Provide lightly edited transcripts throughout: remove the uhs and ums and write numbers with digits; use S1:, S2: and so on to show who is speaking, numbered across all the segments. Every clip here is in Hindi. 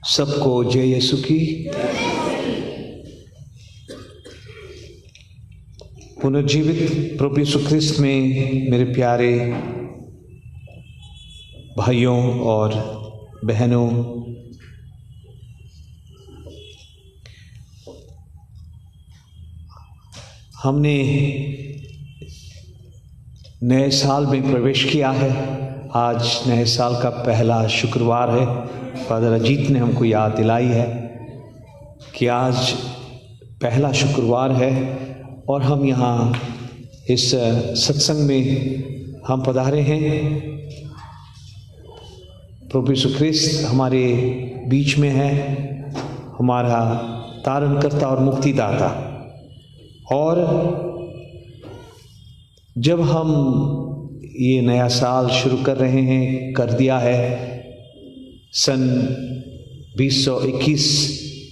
S1: सबको जय यीशु की। पुनर्जीवित प्रभु यीशु ख्रिस्त में मेरे प्यारे भाइयों और बहनों, हमने नए साल में प्रवेश किया है। आज नए साल का पहला शुक्रवार है। फादर अजीत ने हमको याद दिलाई है कि आज पहला शुक्रवार है और हम यहाँ इस सत्संग में हम पधारे हैं। प्रभु यीशु ख्रिस्त हमारे बीच में है, हमारा तारणकर्ता और मुक्तिदाता। और जब हम ये नया साल शुरू कर रहे हैं, कर दिया है, सन 2021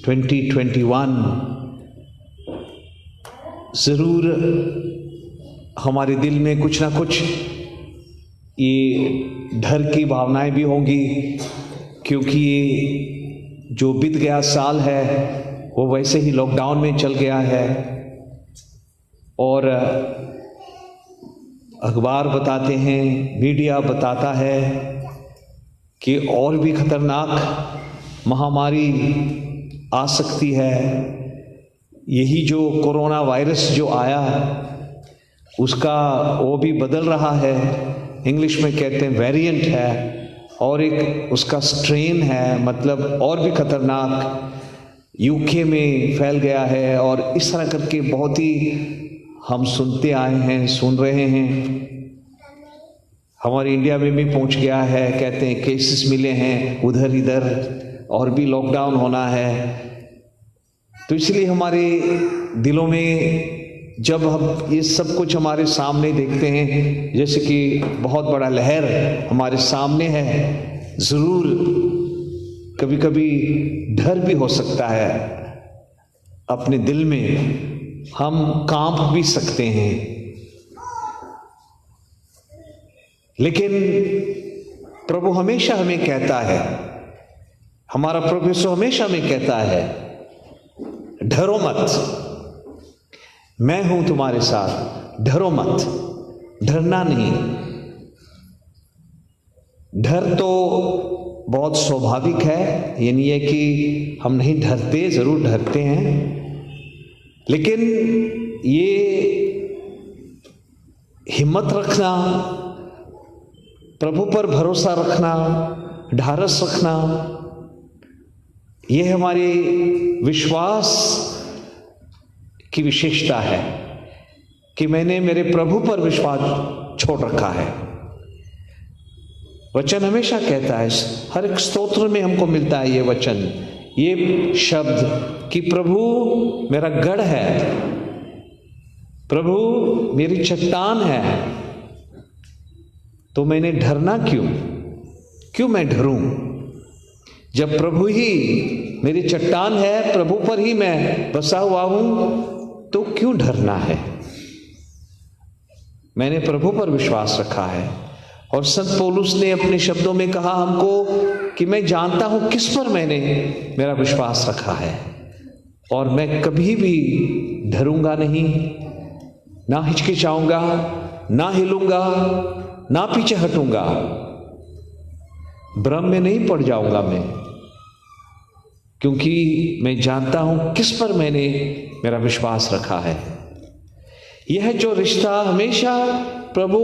S1: 2021, ज़रूर हमारे दिल में कुछ ना कुछ ये डर की भावनाएं भी होंगी, क्योंकि ये जो बीत गया साल है वो वैसे ही लॉकडाउन में चल गया है। और अखबार बताते हैं, मीडिया बताता है कि और भी खतरनाक महामारी आ सकती है। यही जो कोरोना वायरस जो आया उसका वो भी बदल रहा है। इंग्लिश में कहते हैं वेरिएंट है, और एक उसका स्ट्रेन है, मतलब और भी खतरनाक यूके में फैल गया है। और इस तरह करके बहुत ही हम सुनते आए हैं, सुन रहे हैं। हमारे इंडिया में भी पहुंच गया है, कहते हैं केसेस मिले हैं उधर इधर, और भी लॉकडाउन होना है। तो इसलिए हमारे दिलों में जब हम ये सब कुछ हमारे सामने देखते हैं, जैसे कि बहुत बड़ा लहर हमारे सामने है, ज़रूर कभी कभी डर भी हो सकता है। अपने दिल में हम कांप भी सकते हैं। लेकिन प्रभु हमेशा हमें कहता है, हमारा प्रभु यीशु हमेशा हमें कहता है, डरो मत, मैं हूं तुम्हारे साथ, डरो मत। डरना नहीं। डर तो बहुत स्वाभाविक है, ये नहीं है कि हम नहीं डरते, जरूर डरते हैं। लेकिन ये हिम्मत रखना, प्रभु पर भरोसा रखना, ढारस रखना, यह हमारे विश्वास की विशेषता है कि मैंने मेरे प्रभु पर विश्वास छोड़ रखा है। वचन हमेशा कहता है, हर एक स्तोत्र में हमको मिलता है ये वचन, ये शब्द कि प्रभु मेरा गढ़ है, प्रभु मेरी चट्टान है। तो मैंने डरना क्यों मैं डरूं? जब प्रभु ही मेरी चट्टान है, प्रभु पर ही मैं बसा हुआ हूं, तो क्यों डरना है? मैंने प्रभु पर विश्वास रखा है। और संत पौलुस ने अपने शब्दों में कहा हमको कि मैं जानता हूं किस पर मैंने मेरा विश्वास रखा है, और मैं कभी भी डरूंगा नहीं, ना हिचकिचाऊंगा, ना हिलूंगा, ना पीछे हटूंगा, भ्रम में नहीं पड़ जाऊंगा मैं, क्योंकि मैं जानता हूं किस पर मैंने मेरा विश्वास रखा है। यह जो रिश्ता हमेशा प्रभु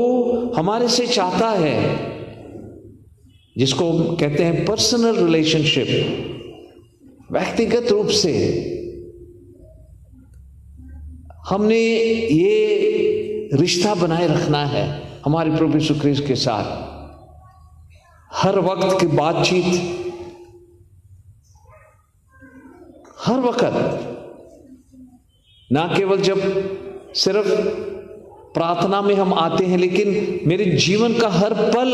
S1: हमारे से चाहता है, जिसको कहते हैं पर्सनल रिलेशनशिप, व्यक्तिगत रूप से हमने ये रिश्ता बनाए रखना है हमारे प्रभु यीशु ख्रिस्त के साथ। हर वक्त की बातचीत, हर वक्त, ना केवल जब सिर्फ प्रार्थना में हम आते हैं, लेकिन मेरे जीवन का हर पल,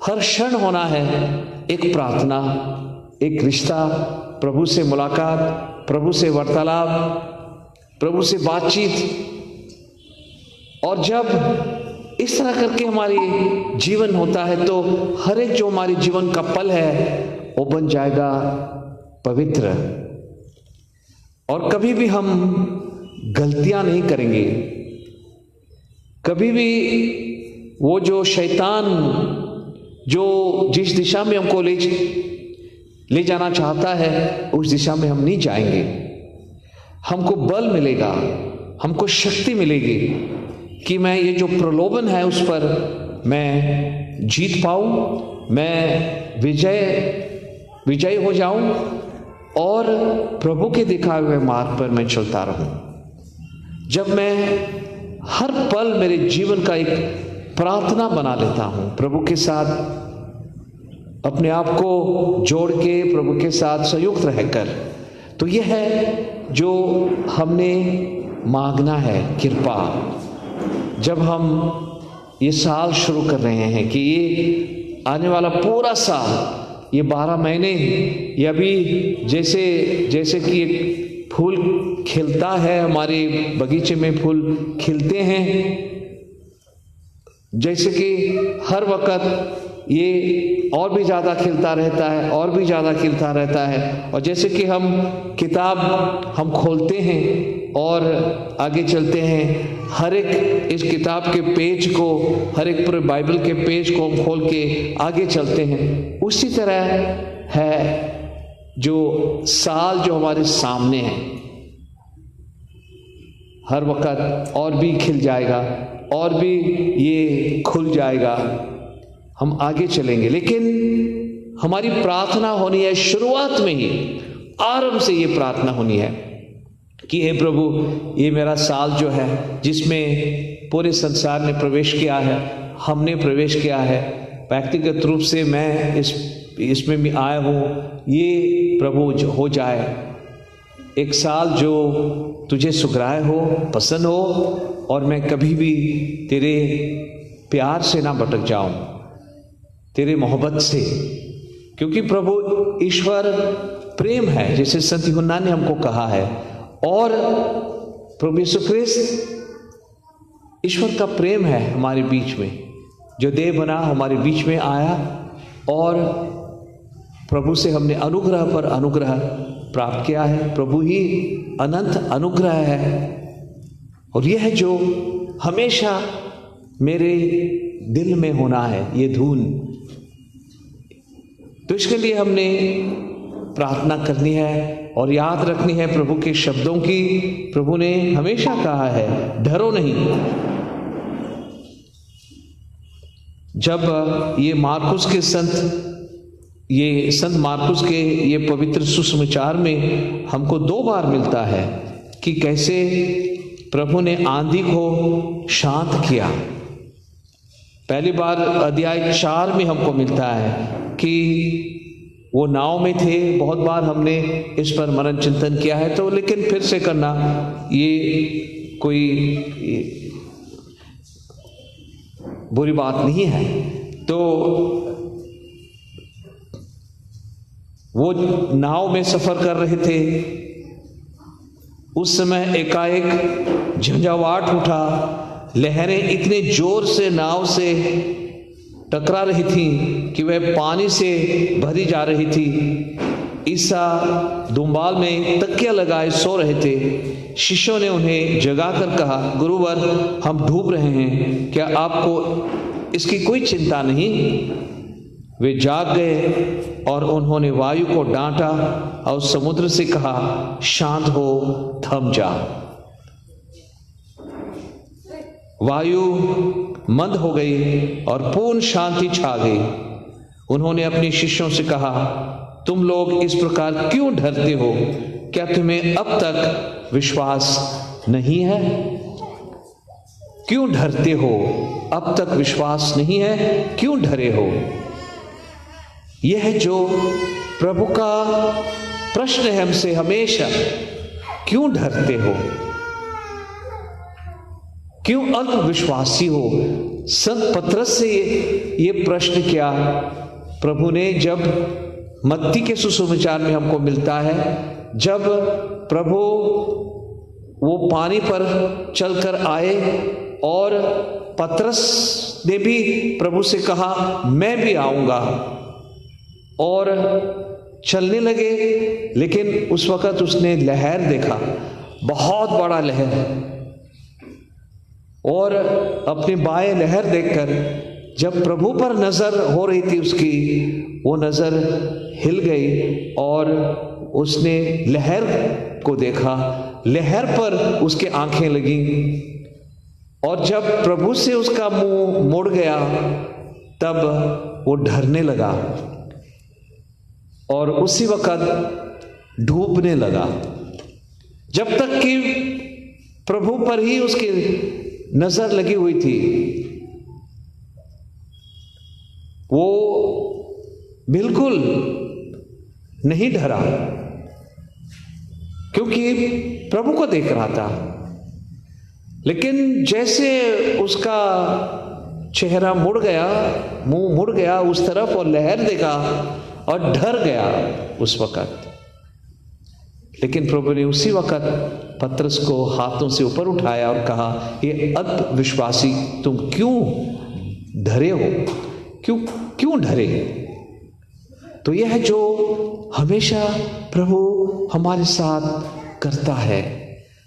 S1: हर क्षण होना है एक प्रार्थना, एक रिश्ता, प्रभु से मुलाकात, प्रभु से वार्तालाप, प्रभु से बातचीत। और जब इस तरह करके हमारी जीवन होता है, तो हर एक जो हमारे जीवन का पल है वो बन जाएगा पवित्र। और कभी भी हम गलतियां नहीं करेंगे। कभी भी वो जो शैतान जो जिस दिशा में हमको ले जाना चाहता है, उस दिशा में हम नहीं जाएंगे। हमको बल मिलेगा, हमको शक्ति मिलेगी कि मैं ये जो प्रलोभन है उस पर मैं जीत पाऊं, मैं विजय हो जाऊं और प्रभु के दिखाए हुए मार्ग पर मैं चलता रहूं। जब मैं हर पल मेरे जीवन का एक प्रार्थना बना लेता हूं, प्रभु के साथ अपने आप को जोड़ के प्रभु के साथ संयुक्त रहकर, तो यह है जो हमने मांगना है, कृपा। जब हम ये साल शुरू कर रहे हैं कि ये आने वाला पूरा साल, ये 12 महीने, ये अभी जैसे कि एक फूल खिलता है, हमारे बगीचे में फूल खिलते हैं, जैसे कि हर वक्त ये और भी ज़्यादा खिलता रहता है, और भी ज़्यादा खिलता रहता है। और जैसे कि हम किताब हम खोलते हैं और आगे चलते हैं, हर एक इस किताब के पेज को, हर एक पूरे बाइबल के पेज को हम खोल के आगे चलते हैं, उसी तरह है जो साल जो हमारे सामने है, हर वक्त और भी खिल जाएगा, और भी ये खुल जाएगा, हम आगे चलेंगे। लेकिन हमारी प्रार्थना होनी है, शुरुआत में ही, आरंभ से ये प्रार्थना होनी है कि हे प्रभु, ये मेरा साल जो है जिसमें पूरे संसार ने प्रवेश किया है, हमने प्रवेश किया है, व्यक्तिगत रूप से मैं इसमें भी आया हूँ, ये प्रभु हो जाए एक साल जो तुझे सुगराए हो, पसंद हो, और मैं कभी भी तेरे प्यार से ना भटक जाऊं, तेरे मोहब्बत से, क्योंकि प्रभु ईश्वर प्रेम है, जैसे संत यूहन्ना ने हमको कहा है। और प्रभु यीशु ख्रिस्त ईश्वर का प्रेम है हमारे बीच में, जो देह बना हमारे बीच में आया, और प्रभु से हमने अनुग्रह पर अनुग्रह प्राप्त किया है। प्रभु ही अनंत अनुग्रह है, और यह है जो हमेशा मेरे दिल में होना है, ये धुन। तो इसके लिए हमने प्रार्थना करनी है और याद रखनी है प्रभु के शब्दों की। प्रभु ने हमेशा कहा है, डरो नहीं। जब ये संत मार्कुस के ये पवित्र सुसमाचार में हमको 2 बार मिलता है कि कैसे प्रभु ने आंधी को शांत किया। पहली बार अध्याय 4 में हमको मिलता है कि वो नाव में थे। बहुत बार हमने इस पर मनन चिंतन किया है, तो लेकिन फिर से करना ये कोई बुरी बात नहीं है। तो वो नाव में सफर कर रहे थे, उस समय एकाएक झंझावाट उठा, लहरें इतने जोर से नाव से टकरा रही थी कि वह पानी से भरी जा रही थी। ईसा दुम्बाल में तकिया लगाए सो रहे थे। शिष्यों ने उन्हें जगाकर कहा, गुरुवर, हम डूब रहे हैं, क्या आपको इसकी कोई चिंता नहीं? वे जाग गए और उन्होंने वायु को डांटा और समुद्र से कहा, शांत हो, थम जा। वायु मंद हो गई और पूर्ण शांति छा गई। उन्होंने अपने शिष्यों से कहा, तुम लोग इस प्रकार क्यों डरते हो? क्या तुम्हें अब तक विश्वास नहीं है? क्यों डरते हो? अब तक विश्वास नहीं है, क्यों डरे हो? यह जो प्रभु का प्रश्न है हमसे हमेशा, क्यों डरते हो? क्यों अल्पविश्वासी हो? संत पतरस से ये प्रश्न किया प्रभु ने, जब मत्ती के सुसमाचार में हमको मिलता है, जब प्रभु वो पानी पर चलकर आए और पतरस ने भी प्रभु से कहा, मैं भी आऊंगा। और चलने लगे। लेकिन उस वक़्त उसने लहर देखा, बहुत बड़ा लहर, और अपने बाएं लहर देखकर जब प्रभु पर नज़र हो रही थी उसकी, वो नज़र हिल गई और उसने लहर को देखा। लहर पर उसके आंखें लगी, और जब प्रभु से उसका मुंह मुड़ गया तब वो डरने लगा और उसी वक़्त डूबने लगा। जब तक कि प्रभु पर ही उसकी नजर लगी हुई थी, वो बिल्कुल नहीं डरा, क्योंकि प्रभु को देख रहा था। लेकिन जैसे उसका चेहरा मुड़ गया, मुंह मुड़ गया उस तरफ और लहर देखा और डर गया उस वक़्त। लेकिन प्रभु ने उसी वक़्त पतरस को हाथों से ऊपर उठाया और कहा, ये अल्प विश्वासी, तुम क्यों डरे हो? क्यों डरे? तो यह जो हमेशा प्रभु हमारे साथ करता है,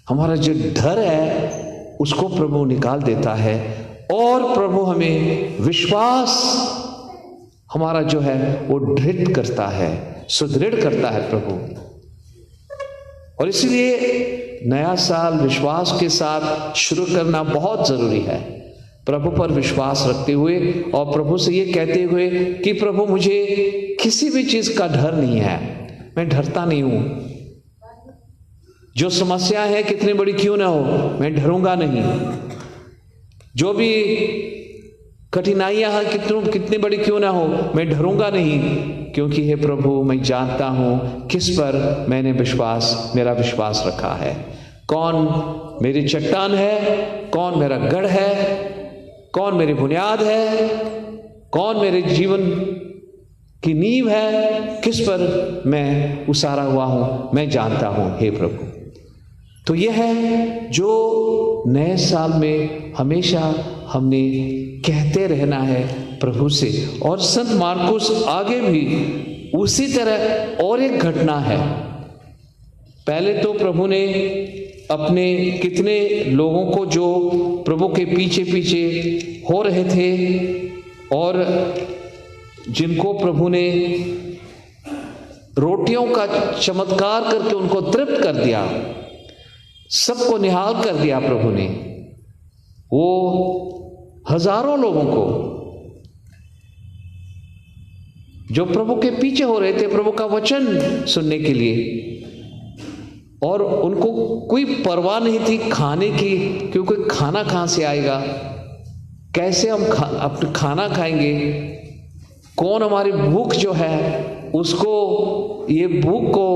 S1: हमारा जो डर है उसको प्रभु निकाल देता है, और प्रभु हमें विश्वास हमारा जो है वो दृढ़ करता है, सुदृढ़ करता है प्रभु। और इसलिए नया साल विश्वास के साथ शुरू करना बहुत जरूरी है, प्रभु पर विश्वास रखते हुए और प्रभु से ये कहते हुए कि प्रभु मुझे किसी भी चीज का डर नहीं है, मैं डरता नहीं हूं। जो समस्या है कितनी बड़ी क्यों ना हो, मैं डरूंगा नहीं। जो भी कठिनाइयां हैं कितनी बड़ी क्यों ना हो, मैं डरूंगा नहीं, क्योंकि हे प्रभु मैं जानता हूं किस पर मैंने मेरा विश्वास रखा है। कौन मेरी चट्टान है, कौन मेरा गढ़ है, कौन मेरी बुनियाद है, कौन मेरे जीवन की नींव है, किस पर मैं उसारा हुआ हूं, मैं जानता हूं हे प्रभु। तो यह है जो नए साल में हमेशा हमने कहते रहना है प्रभु से। और संत मार्कुस आगे भी उसी तरह और एक घटना है। पहले तो प्रभु ने अपने कितने लोगों को जो प्रभु के पीछे पीछे हो रहे थे और जिनको प्रभु ने रोटियों का चमत्कार करके उनको तृप्त कर दिया, सबको निहाल कर दिया प्रभु ने, वो हजारों लोगों को जो प्रभु के पीछे हो रहे थे प्रभु का वचन सुनने के लिए, और उनको कोई परवाह नहीं थी खाने की, क्योंकि खाना कहां से आएगा, कैसे हम अपना खाना खाएंगे, कौन हमारी भूख जो है उसको, ये भूख को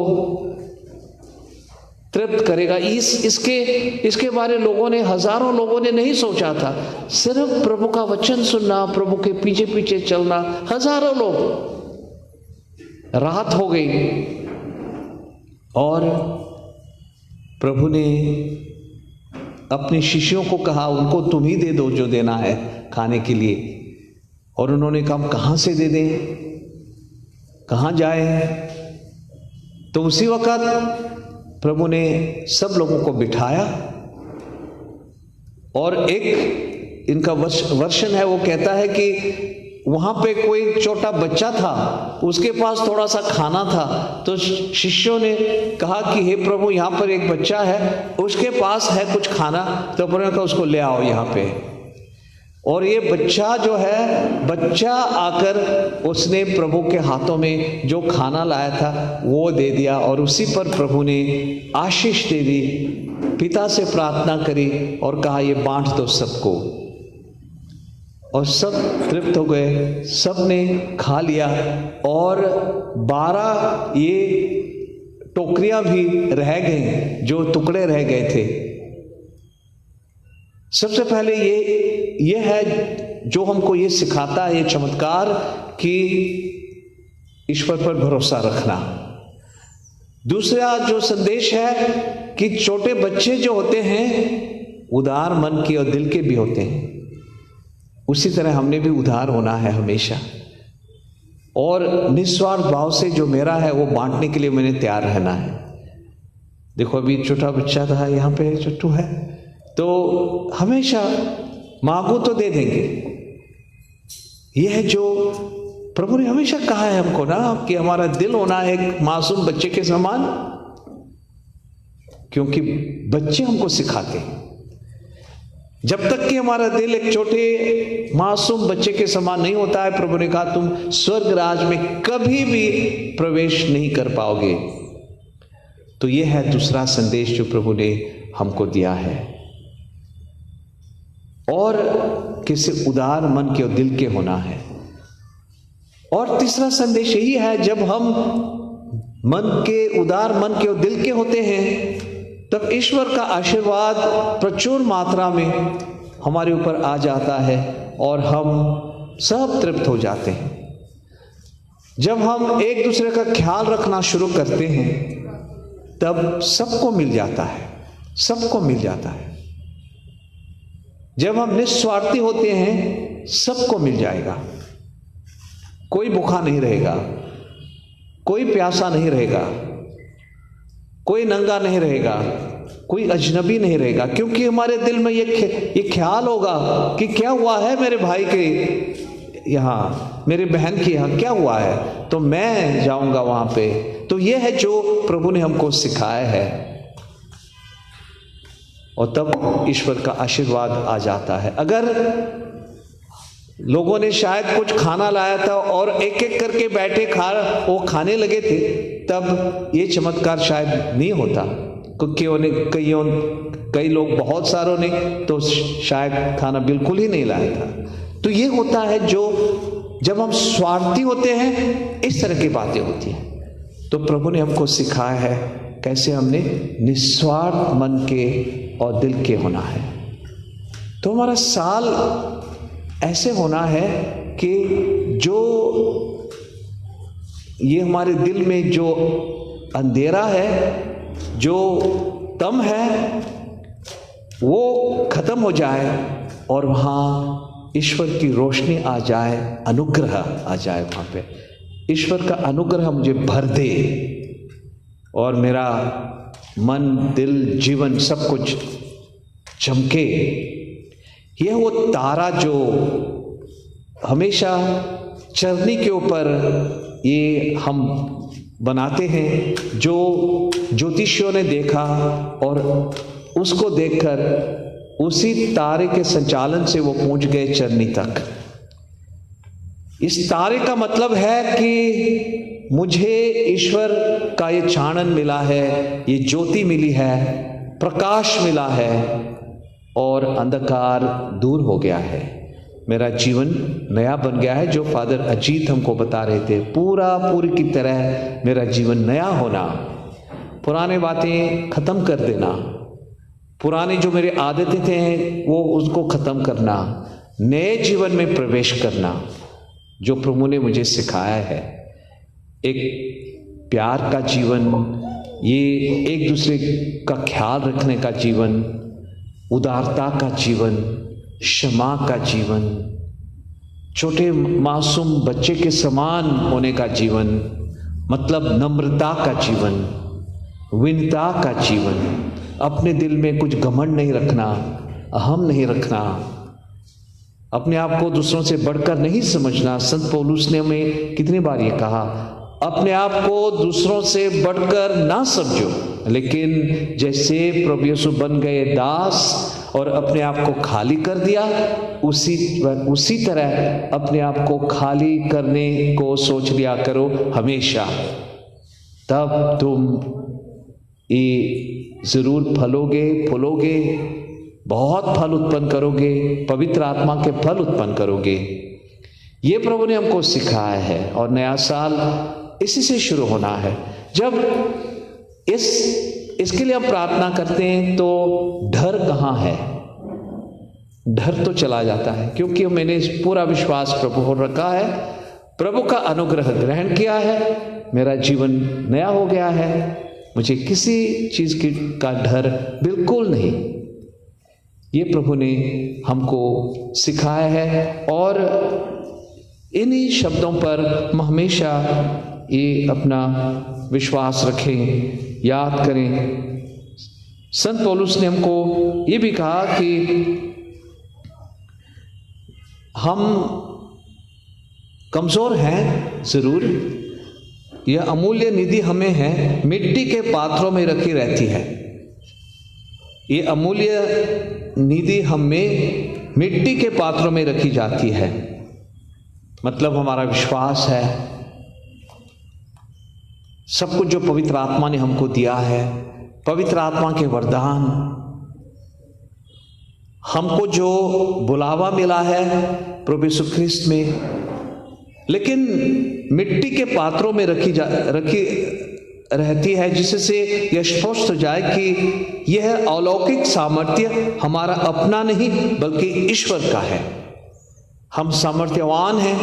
S1: तृप्त करेगा, इसके बारे हजारों लोगों ने नहीं सोचा था। सिर्फ प्रभु का वचन सुनना, प्रभु के पीछे पीछे चलना, हजारों लोग, रात हो गई और प्रभु ने अपने शिष्यों को कहा, उनको तुम ही दे दो जो देना है खाने के लिए। और उन्होंने कहा हम कहां से दे दें, कहां जाए? तो उसी वक्त प्रभु ने सब लोगों को बिठाया, और एक इनका वर्षन है, वो कहता है कि वहां पे कोई छोटा बच्चा था, उसके पास थोड़ा सा खाना था, तो शिष्यों ने कहा कि हे प्रभु यहाँ पर एक बच्चा है, उसके पास है कुछ खाना, तो प्रभु ने कहा उसको ले आओ यहाँ पे। और ये बच्चा जो है, बच्चा आकर उसने प्रभु के हाथों में जो खाना लाया था वो दे दिया, और उसी पर प्रभु ने आशीष दे दी, पिता से प्रार्थना करी और कहा ये बांट दो सबको। और सब तृप्त हो गए, सब ने खा लिया, और 12 ये टोकरियां भी रह गई जो टुकड़े रह गए थे। सबसे पहले ये है जो हमको ये सिखाता है ये चमत्कार, कि ईश्वर पर भरोसा रखना। दूसरा जो संदेश है कि छोटे बच्चे जो होते हैं उदार मन के और दिल के भी होते हैं, उसी तरह हमने भी उदार होना है हमेशा। और निस्वार्थ भाव से जो मेरा है वो बांटने के लिए मैंने तैयार रहना है। देखो अभी छोटा बच्चा था, यहाँ पे चट्टू है, तो हमेशा मांगो तो दे देंगे। यह है जो प्रभु ने हमेशा कहा है हमको ना, कि हमारा दिल होना है एक मासूम बच्चे के समान, क्योंकि बच्चे हमको सिखाते हैं। जब तक कि हमारा दिल एक छोटे मासूम बच्चे के समान नहीं होता है, प्रभु ने कहा तुम स्वर्ग राज में कभी भी प्रवेश नहीं कर पाओगे। तो यह है दूसरा संदेश जो प्रभु ने हमको दिया है। और किसी उदार मन के और दिल के होना है। और तीसरा संदेश यही है, जब हम उदार मन के और दिल के होते हैं, तब ईश्वर का आशीर्वाद प्रचुर मात्रा में हमारे ऊपर आ जाता है और हम सब तृप्त हो जाते हैं। जब हम एक दूसरे का ख्याल रखना शुरू करते हैं, तब सबको मिल जाता है, सबको मिल जाता है। जब हम निस्वार्थी होते हैं, सबको मिल जाएगा। कोई भूखा नहीं रहेगा, कोई प्यासा नहीं रहेगा, कोई नंगा नहीं रहेगा, कोई अजनबी नहीं रहेगा, क्योंकि हमारे दिल में ये ख्याल होगा कि क्या हुआ है मेरे भाई के यहाँ, मेरे बहन के यहाँ क्या हुआ है, तो मैं जाऊंगा वहां पे। तो यह है जो प्रभु ने हमको सिखाया है, और तब ईश्वर का आशीर्वाद आ जाता है। अगर लोगों ने शायद कुछ खाना लाया था और एक एक करके बैठे वो खाने लगे थे, तब ये चमत्कार शायद नहीं होता। कई लोग, बहुत सारों ने तो शायद खाना बिल्कुल ही नहीं लाया था। तो ये होता है जो जब हम स्वार्थी होते हैं, इस तरह की बातें होती हैं। तो प्रभु ने हमको सिखाया है कैसे हमने निस्वार्थ मन के और दिल के होना है। तो हमारा साल ऐसे होना है कि जो ये हमारे दिल में जो अंधेरा है, जो तम है, वो खत्म हो जाए और वहाँ ईश्वर की रोशनी आ जाए, अनुग्रह आ जाए। वहाँ पे ईश्वर का अनुग्रह मुझे भर दे और मेरा मन, दिल, जीवन सब कुछ चमके। यह वो तारा जो हमेशा चरनी के ऊपर ये हम बनाते हैं, जो ज्योतिषियों ने देखा और उसको देखकर उसी तारे के संचालन से वो पहुंच गए चरनी तक। इस तारे का मतलब है कि मुझे ईश्वर का ये चानन मिला है, ये ज्योति मिली है, प्रकाश मिला है और अंधकार दूर हो गया है। मेरा जीवन नया बन गया है। जो फादर अजीत हमको बता रहे थे, पूरी की तरह मेरा जीवन नया होना, पुराने बातें खत्म कर देना, पुरानी जो मेरी आदतें थे वो उसको खत्म करना, नए जीवन में प्रवेश करना, जो प्रभु ने मुझे सिखाया है। एक प्यार का जीवन, ये एक दूसरे का ख्याल रखने का जीवन, उदारता का जीवन, क्षमा का जीवन, छोटे मासूम बच्चे के समान होने का जीवन, मतलब नम्रता का जीवन, विनता का जीवन, अपने दिल में कुछ घमंड नहीं रखना, अहम नहीं रखना, अपने आप को दूसरों से बढ़कर नहीं समझना। संत पौलुस ने हमें कितनी बार ये कहा, अपने आप को दूसरों से बढ़कर ना समझो, लेकिन जैसे प्रभु यीशु बन गए दास और अपने आप को खाली कर दिया, उसी तरह अपने आप को खाली करने को सोच लिया करो हमेशा। तब तुम ये जरूर फलोगे, बहुत फल उत्पन्न करोगे, पवित्र आत्मा के फल उत्पन्न करोगे। ये प्रभु ने हमको सिखाया है और नया साल इसी से शुरू होना है। जब इसके लिए हम प्रार्थना करते हैं तो डर कहाँ है? डर तो चला जाता है, क्योंकि मैंने पूरा विश्वास प्रभु पर रखा है, प्रभु का अनुग्रह ग्रहण किया है, मेरा जीवन नया हो गया है, मुझे किसी चीज का डर बिल्कुल नहीं। ये प्रभु ने हमको सिखाया है और इन्हीं शब्दों पर हम हमेशा ये अपना विश्वास रखें, याद करें। संत पौलुस ने हमको ये भी कहा कि हम कमज़ोर हैं ज़रूर, यह अमूल्य निधि हमें है, मिट्टी के पात्रों में रखी रहती है। ये अमूल्य निधि हमें मिट्टी के पात्रों में रखी जाती है, मतलब हमारा विश्वास है, सब कुछ जो पवित्र आत्मा ने हमको दिया है, पवित्र आत्मा के वरदान, हमको जो बुलावा मिला है प्रभु यीशु ख्रिस्त में, लेकिन मिट्टी के पात्रों में रखी रहती है, जिससे यह स्पष्ट हो जाए कि यह अलौकिक सामर्थ्य हमारा अपना नहीं बल्कि ईश्वर का है। हम सामर्थ्यवान हैं,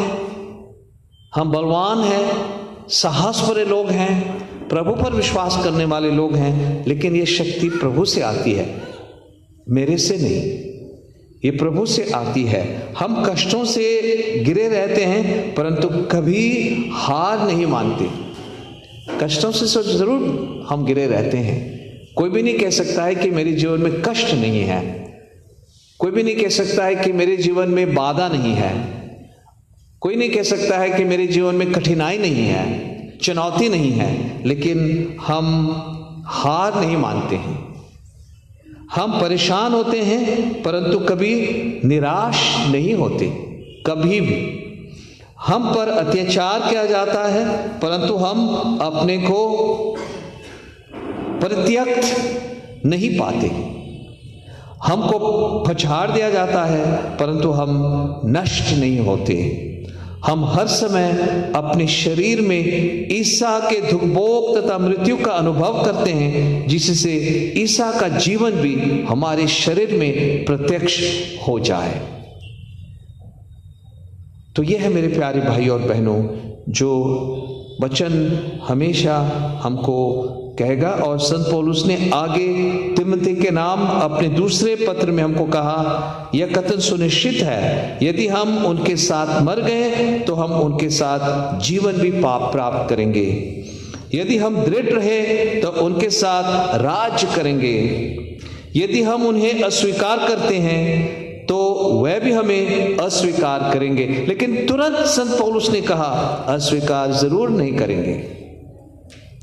S1: हम बलवान हैं, साहस भरे लोग हैं, प्रभु पर विश्वास करने वाले लोग हैं, लेकिन यह शक्ति प्रभु से आती है, मेरे से नहीं, ये प्रभु से आती है। हम कष्टों से गिरे रहते हैं परंतु कभी हार नहीं मानते। कष्टों से जरूर हम गिरे रहते हैं। कोई भी नहीं कह सकता है कि मेरे जीवन में कष्ट नहीं है, कोई भी नहीं कह सकता है कि मेरे जीवन में बाधा नहीं है, कोई नहीं कह सकता है कि मेरे जीवन में कठिनाई नहीं है, चुनौती नहीं है, लेकिन हम हार नहीं मानते हैं। हम परेशान होते हैं परंतु कभी निराश नहीं होते, कभी भी। हम पर अत्याचार किया जाता है परंतु हम अपने को परित्यक्त नहीं पाते। हमको पछाड़ दिया जाता है परंतु हम नष्ट नहीं होते। हम हर समय अपने शरीर में ईसा के दुख भोग तथा मृत्यु का अनुभव करते हैं, जिससे ईसा का जीवन भी हमारे शरीर में प्रत्यक्ष हो जाए। तो यह है मेरे प्यारे भाई और बहनों, जो वचन हमेशा हमको कहेगा। और संत पौलुस ने आगे तिमोथी के नाम अपने दूसरे पत्र में हमको कहा, यह कथन सुनिश्चित है, यदि हम उनके साथ मर गए तो हम उनके साथ जीवन भी प्राप्त करेंगे। यदि हम दृढ़ रहे तो उनके साथ राज करेंगे। यदि हम उन्हें अस्वीकार करते हैं तो वह भी हमें अस्वीकार करेंगे। लेकिन तुरंत संत पौलुस ने कहा, अस्वीकार जरूर नहीं करेंगे।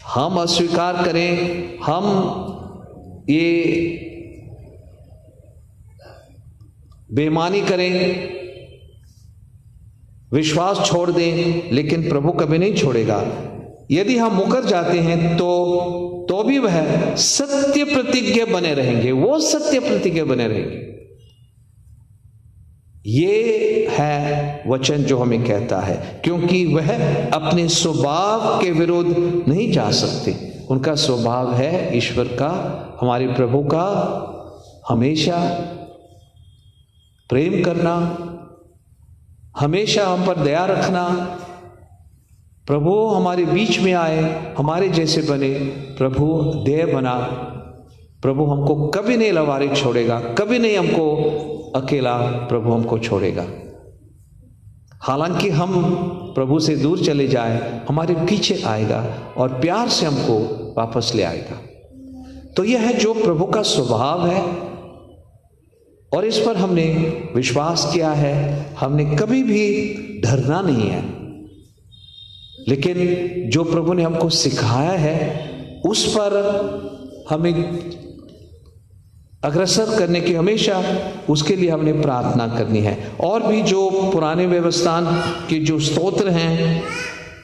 S1: हम अस्वीकार करें, हम ये बेईमानी करें, विश्वास छोड़ दें, लेकिन प्रभु कभी नहीं छोड़ेगा। यदि हम मुकर जाते हैं तो भी वह सत्य प्रतिज्ञा बने रहेंगे, वो सत्य प्रतिज्ञा बने रहेंगे। ये है वचन जो हमें कहता है, क्योंकि वह अपने स्वभाव के विरुद्ध नहीं जा सकते। उनका स्वभाव है ईश्वर का, हमारे प्रभु का, हमेशा प्रेम करना, हमेशा हम पर दया रखना। प्रभु हमारे बीच में आए, हमारे जैसे बने, प्रभु देह बना। प्रभु हमको कभी नहीं लवारिक छोड़ेगा, कभी नहीं हमको अकेला प्रभु हमको छोड़ेगा। हालांकि हम प्रभु से दूर चले जाए, हमारे पीछे आएगा और प्यार से हमको वापस ले आएगा। तो यह है जो प्रभु का स्वभाव है और इस पर हमने विश्वास किया है। हमने कभी भी डरना नहीं है, लेकिन जो प्रभु ने हमको सिखाया है उस पर हमें अग्रसर करने की, हमेशा उसके लिए हमने प्रार्थना करनी है। और भी जो पुराने व्यवस्थान के जो स्तोत्र हैं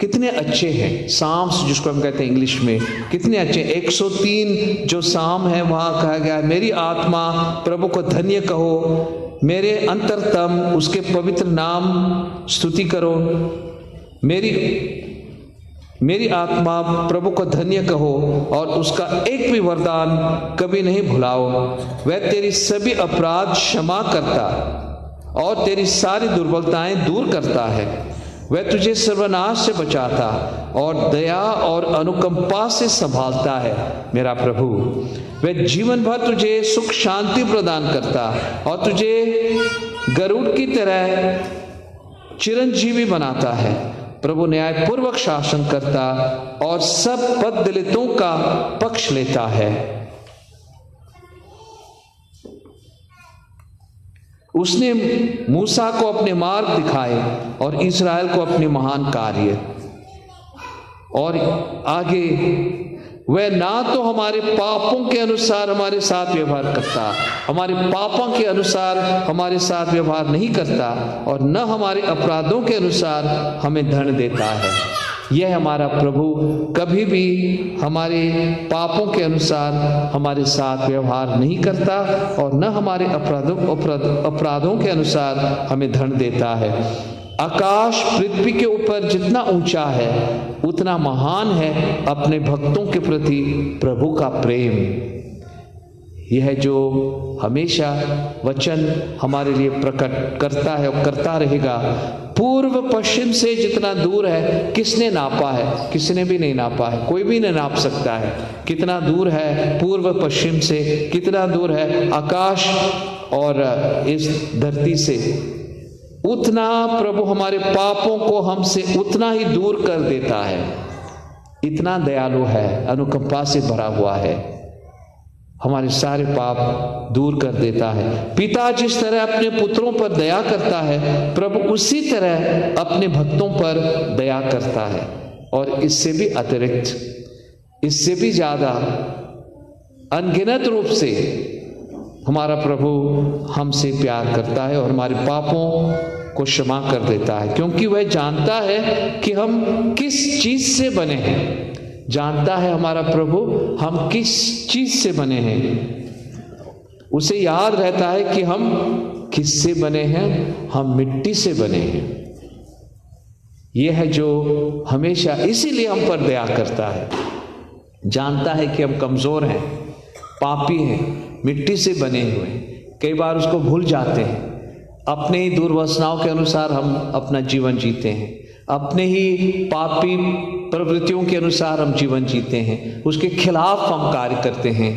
S1: कितने अच्छे हैं, साम्स जिसको हम कहते हैं इंग्लिश में, कितने अच्छे। 103 जो साम है वहाँ कहा गया है, मेरी आत्मा प्रभु को धन्य कहो, मेरे अंतरतम उसके पवित्र नाम स्तुति करो। मेरी आत्मा प्रभु को धन्य कहो और उसका एक भी वरदान कभी नहीं भुलाओ। वह तेरी सभी अपराध क्षमा करता और तेरी सारी दुर्बलताएं दूर करता है। वह तुझे सर्वनाश से बचाता और दया और अनुकंपा से संभालता है मेरा प्रभु। वह जीवन भर तुझे सुख शांति प्रदान करता और तुझे गरुड़ की तरह चिरंजीवी बनाता है। प्रभु न्यायपूर्वक शासन करता और सब पद दलितों का पक्ष लेता है। उसने मूसा को अपने मार्ग दिखाए और इस्राएल को अपने महान कार्य। और आगे, वह ना तो हमारे पापों के अनुसार हमारे साथ व्यवहार करता, हमारे पापों के अनुसार हमारे साथ व्यवहार नहीं करता, और न हमारे अपराधों के अनुसार हमें दंड देता है। यह हमारा प्रभु कभी भी हमारे पापों के अनुसार हमारे साथ व्यवहार नहीं करता और न हमारे अपराधों के अनुसार हमें दंड देता है। आकाश पृथ्वी के ऊपर जितना ऊंचा है उतना महान है अपने भक्तों के प्रति प्रभु का प्रेम। यह जो हमेशा वचन हमारे लिए प्रकट करता है और करता रहेगा। पूर्व पश्चिम से जितना दूर है किसने नापा है? किसने भी नहीं नापा है, कोई भी नहीं नाप सकता है। कितना दूर है पूर्व पश्चिम से, कितना दूर है आकाश और इस धरती से, उतना प्रभु हमारे पापों को हमसे उतना ही दूर कर देता है। इतना दयालु है, अनुकंपा से भरा हुआ है, हमारे सारे पाप दूर कर देता है। पिता जिस तरह अपने पुत्रों पर दया करता है, प्रभु उसी तरह अपने भक्तों पर दया करता है। और इससे भी अतिरिक्त, इससे भी ज्यादा अनगिनत रूप से हमारा प्रभु हमसे प्यार करता है और हमारे पापों को क्षमा कर देता है, क्योंकि वह जानता है कि हम किस चीज से बने हैं। जानता है हमारा प्रभु हम किस चीज से बने हैं। उसे याद रहता है कि हम किससे बने हैं, हम मिट्टी से बने हैं। यह है जो हमेशा इसीलिए हम पर दया करता है। जानता है कि हम कमजोर हैं, पापी हैं, मिट्टी से बने हुए हैं। कई बार उसको भूल जाते हैं, अपने ही दुर्वासनाओं के अनुसार हम अपना जीवन जीते हैं, अपने ही पापी प्रवृत्तियों के अनुसार हम जीवन जीते हैं, उसके खिलाफ हम कार्य करते हैं,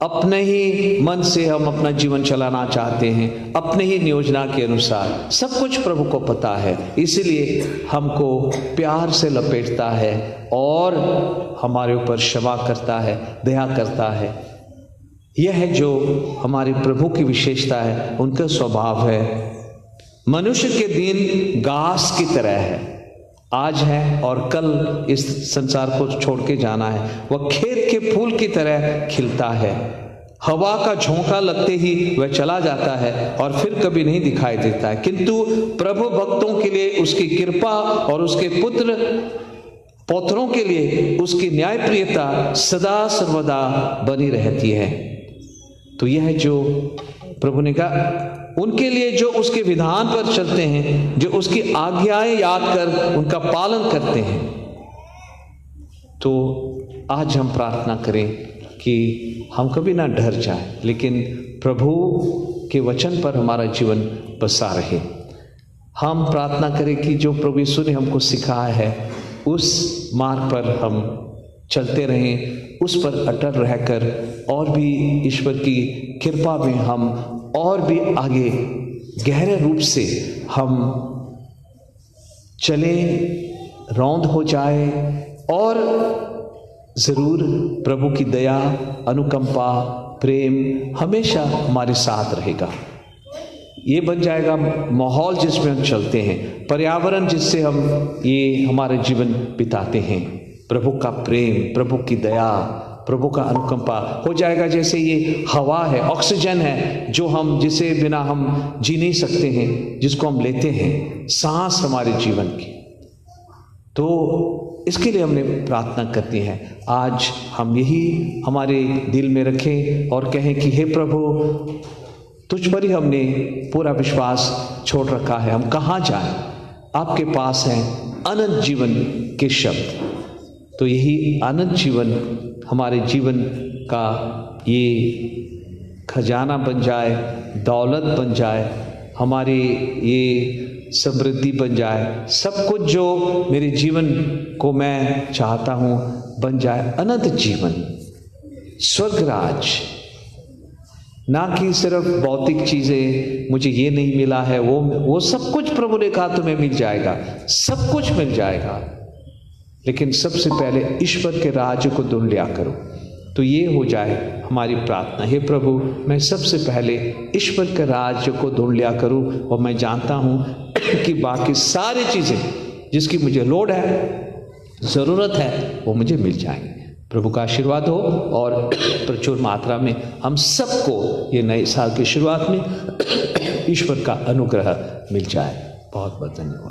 S1: अपने ही मन से हम अपना जीवन चलाना चाहते हैं, अपने ही नियोजना के अनुसार। सब कुछ प्रभु को पता है, इसलिए हमको प्यार से लपेटता है और हमारे ऊपर क्षमा करता है, दया करता है। यह है जो हमारे प्रभु की विशेषता है, उनका स्वभाव है। मनुष्य के दिन घास की तरह है, आज है और कल इस संसार को छोड़ के जाना है। वह खेत के फूल की तरह खिलता है, हवा का झोंका लगते ही वह चला जाता है और फिर कभी नहीं दिखाई देता है। किंतु प्रभु भक्तों के लिए उसकी कृपा और उसके पुत्र पौत्रों के लिए उसकी न्यायप्रियता सदा सर्वदा बनी रहती है। तो यह जो प्रभु ने कहा, उनके लिए जो उसके विधान पर चलते हैं, जो उसकी आज्ञाएं याद कर उनका पालन करते हैं। तो आज हम प्रार्थना करें कि हम कभी ना डर जाए, लेकिन प्रभु के वचन पर हमारा जीवन बसा रहे। हम प्रार्थना करें कि जो प्रभु यीशु ने हमको सिखाया है उस मार्ग पर हम चलते रहें, उस पर अटल रहकर और भी ईश्वर की कृपा में हम और भी आगे गहरे रूप से हम चले, रौंद हो जाए और जरूर प्रभु की दया, अनुकंपा, प्रेम हमेशा हमारे साथ रहेगा। ये बन जाएगा माहौल जिसमें हम चलते हैं, पर्यावरण जिससे हम ये हमारा जीवन बिताते हैं। प्रभु का प्रेम, प्रभु की दया, प्रभु का अनुकंपा हो जाएगा। जैसे ये हवा है, ऑक्सीजन है, जो हम जिसे बिना हम जी नहीं सकते हैं, जिसको हम लेते हैं, सांस हमारे जीवन की। तो इसके लिए हमने प्रार्थना करती है। आज हम यही हमारे दिल में रखें और कहें कि हे प्रभु, तुझ पर ही हमने पूरा विश्वास छोड़ रखा है, हम कहाँ जाएं? आपके पास हैं अनंत जीवन के शब्द। तो यही अनंत जीवन हमारे जीवन का ये खजाना बन जाए, दौलत बन जाए, हमारी ये समृद्धि बन जाए, सब कुछ जो मेरे जीवन को मैं चाहता हूँ बन जाए। अनंत जीवन, स्वर्गराज, ना कि सिर्फ भौतिक चीज़ें, मुझे ये नहीं मिला है, वो सब कुछ प्रभु ने कहा तुम्हें मिल जाएगा, सब कुछ मिल जाएगा, लेकिन सबसे पहले ईश्वर के राज्य को ढूंढ लिया करो। तो ये हो जाए हमारी प्रार्थना, हे प्रभु मैं सबसे पहले ईश्वर के राज्य को ढूंढ लिया करूं, और मैं जानता हूं कि बाकी सारी चीज़ें जिसकी मुझे लोड़ है, ज़रूरत है, वो मुझे मिल जाएंगे। प्रभु का आशीर्वाद हो और प्रचुर मात्रा में हम सबको ये नए साल की शुरुआत में ईश्वर का अनुग्रह मिल जाए। बहुत बहुत धन्यवाद।